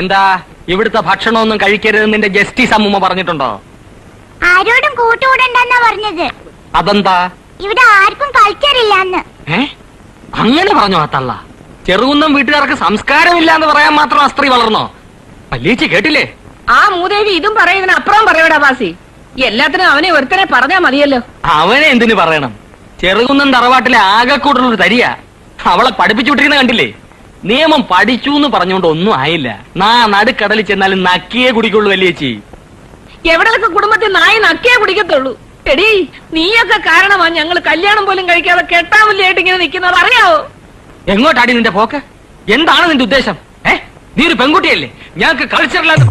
എന്താ ഇവിടുത്തെ ഭക്ഷണമൊന്നും കഴിക്കരുതെന്ന് നിന്റെ ജസ്റ്റിസ് അമ്മൂമ്മ പറഞ്ഞിട്ടുണ്ടോ? ആരോടും കൂട്ടുകൂടണ്ടെന്നാ പറഞ്ഞത്. അതെന്താ? ഇവിടെ ആർക്കും കൾച്ചറില്ലാന്ന്. അങ്ങനെ പറഞ്ഞോ ആ തള്ള? ചെറുകുന്നം വീട്ടുകാർക്ക് സംസ്കാരമില്ല എന്ന് പറയാൻ മാത്രം ആ സ്ത്രീ വളർന്നോ? വല്യേച്ചി കേട്ടില്ലേ? ആ മൂദേവി ഇതും പറയുന്നതിന് അപ്പുറം പറയൂടാ ബാസി. എല്ലാത്തിനും അവനെ ഒരുത്തനെ പറഞ്ഞാ മതിയല്ലോ. അവനെ എന്തിനു പറയണം? ചെറുകുന്നം തറവാട്ടിലെ ആകെക്കൂടുള്ളൊരു തരിയ. അവളെ പഠിപ്പിച്ചു വിട്ടിരുന്ന കണ്ടില്ലേ? നിയമം പഠിച്ചു എന്ന് പറഞ്ഞുകൊണ്ട് ഒന്നും ആയില്ല. നടുക്കടലിൽ ചെന്നാലും നക്കിയേ കുടിക്കുള്ളൂ വല്യേച്ചി. എവിടെയൊക്കെ കുടുംബത്തിൽ നായി നക്കിയേ കുടിക്കത്തുള്ളൂ. എടീ, നീയൊക്കെ കാരണമാ ഞങ്ങൾ കല്യാണം പോലും കഴിക്കാതെ കെട്ടാമല്ലായിട്ട് ഇങ്ങനെ നിൽക്കുന്നത്, അറിയാവോ? എങ്ങോട്ടാടി നിന്റെ പോക്ക്? എന്താണ് നിന്റെ ഉദ്ദേശം? നീ ഒരു പെൺകുട്ടിയല്ലേ? ഞങ്ങൾക്ക് കൾച്ചറില്ലാത്ത